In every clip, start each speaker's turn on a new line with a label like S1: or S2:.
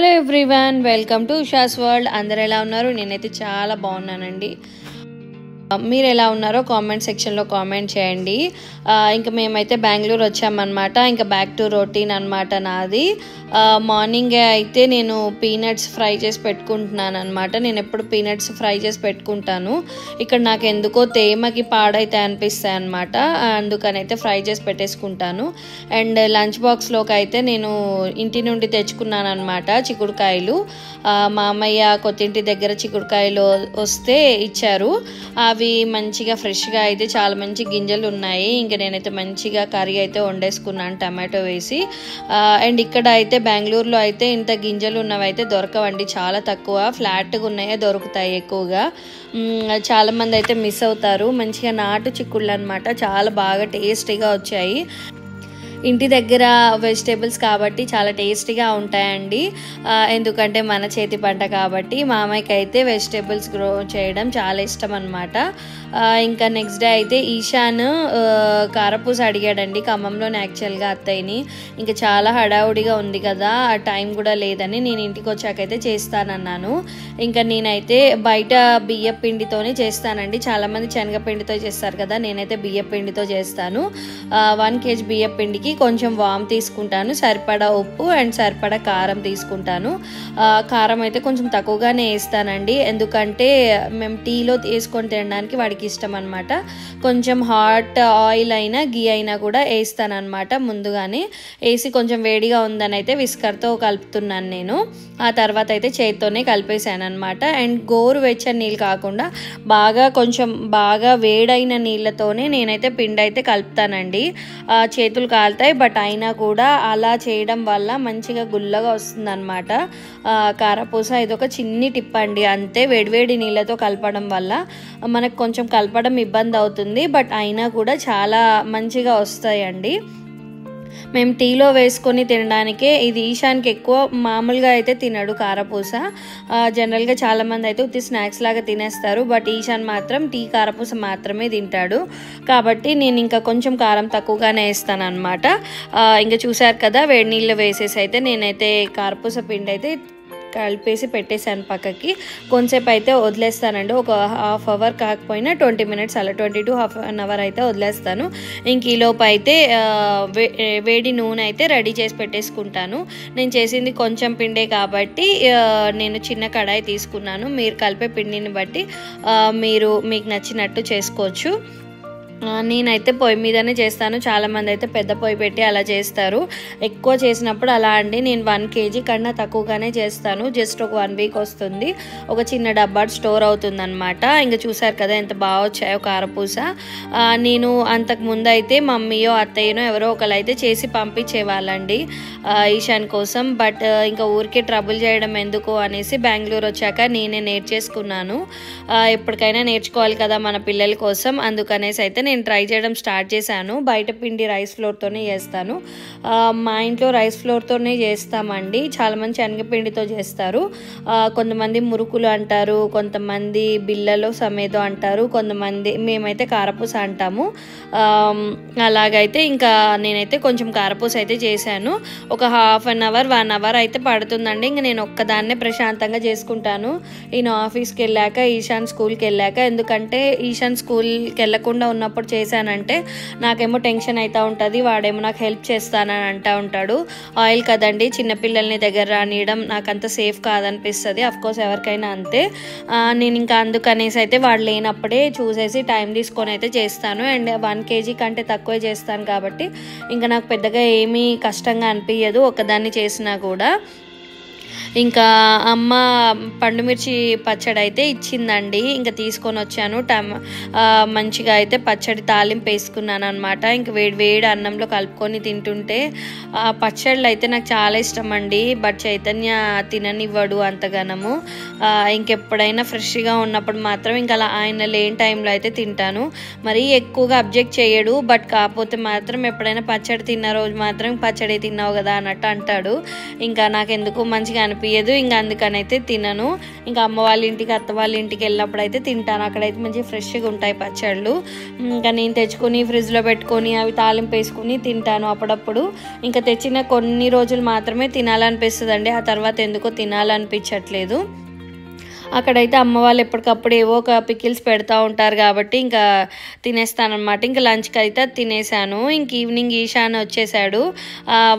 S1: Hello everyone, welcome to Usha's world. అందరు ఎలా ఉన్నారు? నేనైతే చాలా బాగున్నానండి. మీరు ఎలా ఉన్నారో కామెంట్ సెక్షన్లో కామెంట్ చేయండి. ఇంకా మేమైతే బెంగళూరు వచ్చామన్నమాట. ఇంకా బ్యాక్ టు రొటీన్ అనమాట నాది. మార్నింగే అయితే నేను పీనట్స్ ఫ్రై చేసి పెట్టుకుంటున్నాను అనమాట. నేను ఎప్పుడు పీనట్స్ ఫ్రై చేసి పెట్టుకుంటాను. ఇక్కడ నాకు ఎందుకో తేమకి పాడైతే అనిపిస్తాయి అనమాట. అందుకని అయితే ఫ్రై చేసి పెట్టేసుకుంటాను. అండ్ లంచ్ బాక్స్లోకి అయితే నేను ఇంటి నుండి తెచ్చుకున్నాను అనమాట చిక్కుడుకాయలు. మా అమ్మయ్య కొత్తింటి దగ్గర చిక్కుడుకాయలు వస్తే ఇచ్చారు. అవి మంచిగా ఫ్రెష్గా అయితే చాలా మంచి గింజలు ఉన్నాయి. ఇంకా నేనైతే మంచిగా కర్రీ అయితే వండేసుకున్నాను టమాటో వేసి. అండ్ ఇక్కడ అయితే బెంగళూరులో అయితే ఇంత గింజలు ఉన్నవి అయితే దొరకవండి, చాలా తక్కువ. ఫ్లాట్గా ఉన్నాయే దొరుకుతాయి ఎక్కువగా. చాలామంది అయితే మిస్ అవుతారు. మంచిగా నాటు చిక్కుళ్ళు అనమాట, చాలా బాగా టేస్టీగా వచ్చాయి. ఇంటి దగ్గర వెజిటేబుల్స్ కాబట్టి చాలా టేస్టీగా ఉంటాయండి. ఎందుకంటే మన చేతి పంట కాబట్టి. మా అమ్మాయికి అయితే వెజిటేబుల్స్ గ్రో చేయడం చాలా ఇష్టం అనమాట. ఇంకా నెక్స్ట్ డే అయితే ఈశాన్ కారపూస అడిగాడండి ఖమ్మంలోనే యాక్చువల్గా అత్తయ్యని. ఇంకా చాలా హడావుడిగా ఉంది కదా, టైం కూడా లేదని నేను ఇంటికి వచ్చాకైతే చేస్తానన్నాను. ఇంకా నేనైతే బయట బియ్య పిండితోనే చేస్తానండి. చాలామంది శనగపిండితో చేస్తారు కదా, నేనైతే బియ్య పిండితో చేస్తాను. 1 kg బియ్య పిండికి కొంచెం వామ్ తీసుకుంటాను, సరిపడా ఉప్పు అండ్ సరిపడా కారం తీసుకుంటాను. కారం అయితే కొంచెం తక్కువగానే వేస్తానండి, ఎందుకంటే మేము టీలో వేసుకొని తినడానికి వాడికి ఇష్టం అనమాట. కొంచెం హాట్ ఆయిల్ అయినా గీ అయినా కూడా వేస్తాను అనమాట. ముందుగానే వేసి కొంచెం వేడిగా ఉందని అయితే విస్కర్తో కలుపుతున్నాను నేను. ఆ తర్వాత అయితే చేతితోనే కలిపేసాను అనమాట. అండ్ గోరువెచ్చని నీళ్ళు కాకుండా కొంచెం బాగా వేడైన నీళ్ళతోనే నేనైతే పిండి అయితే కలుపుతానండి. చేతులు కాలుతాయి, బట్ అయినా కూడా అలా చేయడం వల్ల మంచిగా గుల్లగా వస్తుంది అనమాట కారపూస. ఇది ఒక చిన్ని టిప్ అండి, అంతే. వేడివేడి నీళ్ళతో కలపడం వల్ల మనకు కొంచెం కలపడం ఇబ్బంది అవుతుంది, బట్ అయినా కూడా చాలా మంచిగా వస్తాయండి. మేము టీలో వేసుకొని తినడానికే ఇది. ఈశాన్కి ఎక్కువ మామూలుగా అయితే తినడు కారపూస. జనరల్గా చాలామంది అయితే ఉత్తి స్నాక్స్ లాగా తినేస్తారు, బట్ ఈశాన్ మాత్రం టీ కారపూస మాత్రమే తింటాడు. కాబట్టి నేను ఇంకా కొంచెం కారం తక్కువగానే వేస్తాను అనమాట. ఇంకా చూసారు కదా, వేడి నీళ్ళు వేసేసి అయితే నేనైతే కారపూస పిండి అయితే కలిపేసి పెట్టేసాను పక్కకి. కొంచెంసేపు అయితే వదిలేస్తానండి, ఒక హాఫ్ అవర్ కాకపోయినా 20 minutes, అలా 20 to half an hour అయితే వదిలేస్తాను. ఇంక ఈలోపు అయితే వేడి నూనె అయితే రెడీ చేసి పెట్టేసుకుంటాను. నేను చేసింది కొంచెం పిండే కాబట్టి నేను చిన్న కడాయి తీసుకున్నాను. మీరు కలిపే పిండిని బట్టి మీకు నచ్చినట్టు చేసుకోవచ్చు. నేనైతే పొయ్యి మీదనే చేస్తాను. చాలామంది అయితే పెద్ద పొయ్యి పెట్టి అలా చేస్తారు. ఎక్కువ చేసినప్పుడు అలా అండి, నేను 1 kg కన్నా తక్కువగానే చేస్తాను. జస్ట్ ఒక 1 week వస్తుంది. ఒక చిన్న డబ్బా స్టోర్ అవుతుంది అనమాట. ఇంకా చూసారు కదా ఎంత బాగా వచ్చాయో కారపూస. నేను అంతకు ముందు అయితే మమ్మీయో అత్తయ్యనో ఎవరో ఒకరు అయితే చేసి పంపించేవాళ్ళండి ఈశాన్ కోసం. బట్ ఇంకా ఊరికే ట్రబుల్ చేయడం ఎందుకు అనేసి బెంగళూరు వచ్చాక నేనే నేర్చేసుకున్నాను. ఎప్పటికైనా నేర్చుకోవాలి కదా మన పిల్లల కోసం, అందుకనేసి అయితే నేను ట్రై చేయడం స్టార్ట్ చేశాను. బయట పిండి రైస్ ఫ్లోర్తోనే చేస్తాను. మా ఇంట్లో రైస్ ఫ్లోర్తోనే చేస్తామండి. చాలామంది శనగపిండితో చేస్తారు. కొంతమంది మురుకులు అంటారు, కొంతమంది బిళ్ళలో సಮೇదో అంటారు, మేమైతే కారపూస అంటాము. అలాగైతే ఇంకా నేనైతే కొంచెం కారపూస అయితే చేశాను. ఒక హాఫ్ అన్ అవర్ 1 hour అయితే పడుతుందండి. ఇంకా నేను ఒక్కదాన్నే ప్రశాంతంగా చేసుకుంటాను. ఈయన ఆఫీస్కి వెళ్ళాక, ఈశాన్ స్కూల్కి వెళ్ళాక. ఎందుకంటే ఈశాన్ స్కూల్కి వెళ్ళకుండా ఉన్నప్పుడు చేశానంటే నాకేమో టెన్షన్ అవుతూ ఉంటుంది, వాడేమో నాకు హెల్ప్ చేస్తానని అంటూ ఉంటాడు. ఆయిల్ కదండి, చిన్నపిల్లల్ని దగ్గర రానియడం నాకంత సేఫ్ కాదనిపిస్తుంది. అఫ్కోర్స్ ఎవరికైనా అంతే. నేను ఇంకా అందుకనేసి అయితే వాడు లేనప్పుడే చూసేసి టైం తీసుకొని అయితే చేస్తాను. అండ్ 1 kg కంటే తక్కువే చేస్తాను కాబట్టి ఇంకా నాకు పెద్దగా ఏమీ కష్టంగా అనిపించదు ఒకదాన్ని చేసినా కూడా. ఇంకా అమ్మ పండుమిర్చి పచ్చడి అయితే ఇచ్చిందండి, ఇంకా తీసుకొని వచ్చాను. మంచిగా అయితే పచ్చడి తాలింపు వేసుకున్నాను అనమాట. ఇంక వేడి అన్నంలో కలుపుకొని తింటుంటే పచ్చళ్ళు అయితే నాకు చాలా ఇష్టం అండి. బట్ చైతన్య తిననివ్వడు అంతగానము. ఇంకెప్పుడైనా ఫ్రెష్గా ఉన్నప్పుడు మాత్రం ఇంకా అలా ఆయన లేని టైంలో అయితే తింటాను. మరీ ఎక్కువగా అబ్జెక్ట్ చేయడు, బట్ కాకపోతే మాత్రం ఎప్పుడైనా పచ్చడి తిన్న రోజు మాత్రం పచ్చడి తిన్నావు కదా అన్నట్టు అంటాడు. ఇంకా నాకు ఎందుకు మంచిగా అనిపించదు, ఇంకా అందుకనైతే తినను. ఇంకా అమ్మ వాళ్ళ ఇంటికి అత్త వాళ్ళ ఇంటికి వెళ్ళినప్పుడు అయితే తింటాను. అక్కడైతే మంచిగా ఫ్రెష్గా ఉంటాయి పచ్చళ్ళు. ఇంకా నేను తెచ్చుకొని ఫ్రిడ్జ్లో పెట్టుకొని అవి తాలింపు వేసుకొని తింటాను అప్పుడప్పుడు. ఇంకా తెచ్చిన కొన్ని రోజులు మాత్రమే తినాలనిపిస్తుందండి, ఆ తర్వాత ఎందుకో తినాలనిపించట్లేదు. అక్కడైతే అమ్మ వాళ్ళు ఎప్పటికప్పుడు ఏవో ఒక పికిల్స్ పెడతా ఉంటారు కాబట్టి ఇంకా తినేస్తానమాట. ఇంకా లంచ్కి అయితే తినేసాను. ఇంక ఈవినింగ్ ఈశాన్ వచ్చేసాడు,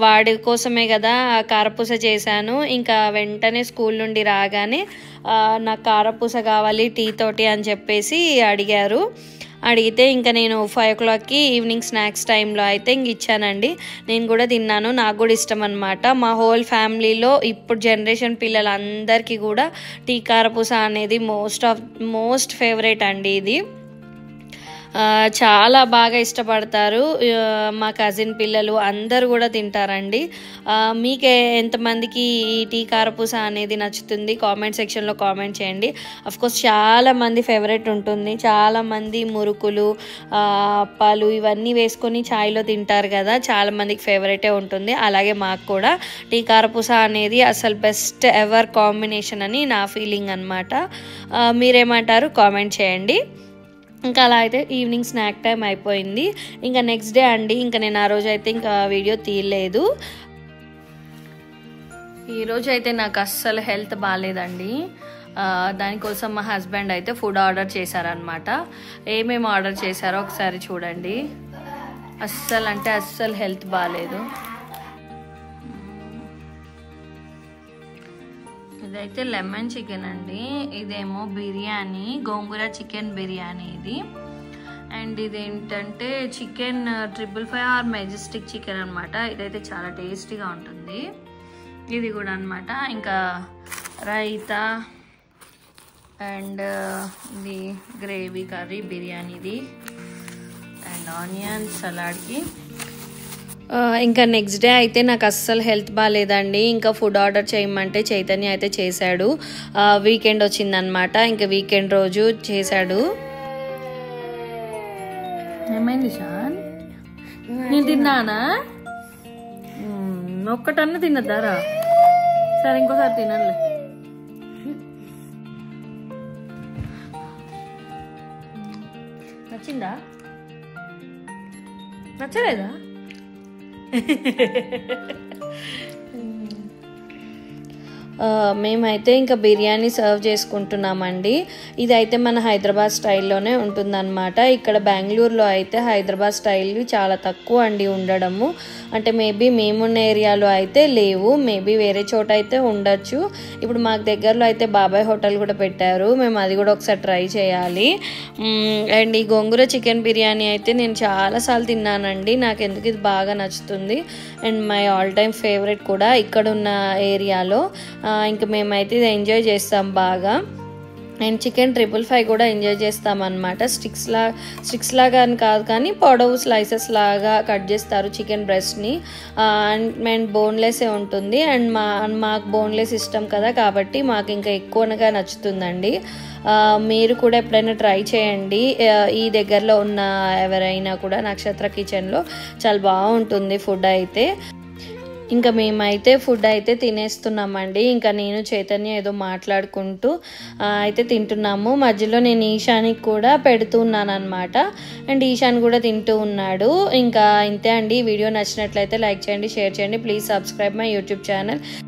S1: వాడి కోసమే కదా కారపూస చేశాను. ఇంకా వెంటనే స్కూల్ నుండి రాగానే నాకు కారపూస కావాలి టీ తోటి అని చెప్పేసి అడిగితే ఇంకా నేను 5 o'clockకి ఈవినింగ్ స్నాక్స్ టైంలో అయితే ఇంక ఇచ్చానండి. నేను కూడా తిన్నాను, నాకు కూడా ఇష్టం అనమాట. మా హోల్ ఫ్యామిలీలో ఇప్పుడు జనరేషన్ పిల్లలందరికీ కూడా టీ కారపూస అనేది మోస్ట్ ఫేవరెట్ అండి. ఇది చాలా బాగా ఇష్టపడతారు. మా కజిన్ పిల్లలు అందరూ కూడా తింటారండి. మీకే ఎంతమందికి ఈ టీ కారపూస అనేది నచ్చుతుంది కామెంట్ సెక్షన్లో కామెంట్ చేయండి. అఫ్కోర్స్ చాలామంది ఫేవరెట్ ఉంటుంది, చాలామంది మురుకులు అప్పాలు ఇవన్నీ వేసుకొని ఛాయ్లో తింటారు కదా, చాలామందికి ఫేవరెటే ఉంటుంది. అలాగే మాకు కూడా టీ కారపూస అనేది అసలు బెస్ట్ ఎవర్ కాంబినేషన్ అని నా ఫీలింగ్ అనమాట. మీరేమంటారు కామెంట్ చేయండి. ఇంకా అలా అయితే ఈవినింగ్ స్నాక్ టైం అయిపోయింది. ఇంకా నెక్స్ట్ డే అండి, ఇంకా నేను ఆ రోజు అయితే ఇంకా వీడియో తీయలేదు. ఈరోజు అయితే నాకు అస్సలు హెల్త్ బాగాలేదండి. దానికోసం మా హస్బెండ్ అయితే ఫుడ్ ఆర్డర్ చేశారనమాట. ఏమేమి ఆర్డర్ చేశారో ఒకసారి చూడండి. అస్సలు హెల్త్ బాగాలేదు. ఇదైతే లెమన్ చికెన్ అండి, ఇదేమో బిర్యానీ గోంగూర చికెన్ బిర్యానీ ఇది. అండ్ ఇదేంటంటే చికెన్ 555 ఆర్ మెజెస్టిక్ చికెన్ అనమాట. ఇదైతే చాలా టేస్టీగా ఉంటుంది. ఇది కూడా అనమాట. ఇంకా రైతా అండ్ ఇది గ్రేవీ కర్రీ బిర్యానీది అండ్ ఆనియన్ సలాడ్కి. ఇంకా నెక్స్ట్ డే అయితే నాకు అస్సలు హెల్త్ బాగాలేదండి. ఇంకా ఫుడ్ ఆర్డర్ చేయమంటే చైతన్య అయితే చేశాడు. వీకెండ్ వచ్చిందనమాట, ఇంకా వీకెండ్ రోజు చేశాడు. ఏమైంది షాన్, నేను తిన్నానా? ఒక్కటన్నా తిన్నద్దారా? సరే ఇంకోసారి తినలే. నచ్చిందా? నచ్చలేదా? మేమైతే ఇంకా బిర్యానీ సర్వ్ చేసుకుంటున్నామండి. ఇదైతే మన హైదరాబాద్ స్టైల్లోనే ఉంటుందన్నమాట. ఇక్కడ బెంగళూరులో అయితే హైదరాబాద్ స్టైల్ చాలా తక్కువ అండి ఉండడము. అంటే మేబీ మేమున్న ఏరియాలో అయితే లేవు, మేబీ వేరే చోట అయితే ఉండొచ్చు. ఇప్పుడు మాకు దగ్గరలో అయితే బాబాయ్ హోటల్ కూడా పెట్టారు, మేము అది కూడా ఒకసారి ట్రై చేయాలి. అండ్ ఈ గోంగూర చికెన్ బిర్యానీ అయితే నేను చాలాసార్లు తిన్నానండి, నాకు ఎందుకు ఇది బాగా నచ్చుతుంది. And my all time favourite కూడా ఇక్కడ ఉన్న ఏరియాలో. ఇంకా మేమైతే ఇది ఎంజాయ్ చేస్తాం బాగా. అండ్ చికెన్ 555 కూడా ఎంజాయ్ చేస్తామన్నమాట. స్టిక్స్ లాగా అని కాదు కానీ పొడవు స్లైసెస్ లాగా కట్ చేస్తారు చికెన్ బ్రెస్ట్ని. అండ్ బోన్లెస్సే ఉంటుంది. అండ్ మాకు బోన్లెస్ ఇష్టం కదా, కాబట్టి మాకు ఇంకా ఎక్కువగా నచ్చుతుందండి. మీరు కూడా ఎప్పుడైనా ట్రై చేయండి. ఈ దగ్గరలో ఉన్న ఎవరైనా కూడా నక్షత్ర కిచెన్లో చాలా బాగుంటుంది ఫుడ్ అయితే. ఇంకా మేమైతే ఫుడ్ అయితే తినేస్తున్నామండి. ఇంకా నేను చైతన్య ఏదో మాట్లాడుకుంటూ అయితే తింటున్నాము. మధ్యలో నేను ఈశానికి కూడా పెడుతున్నాను అనమాట. అండ్ ఈశాన్ కూడా తింటూ ఉన్నాడు. ఇంకా ఇంతే అండి. వీడియో నచ్చినట్లయితే లైక్ చేయండి, షేర్ చేయండి. Please subscribe my YouTube channel.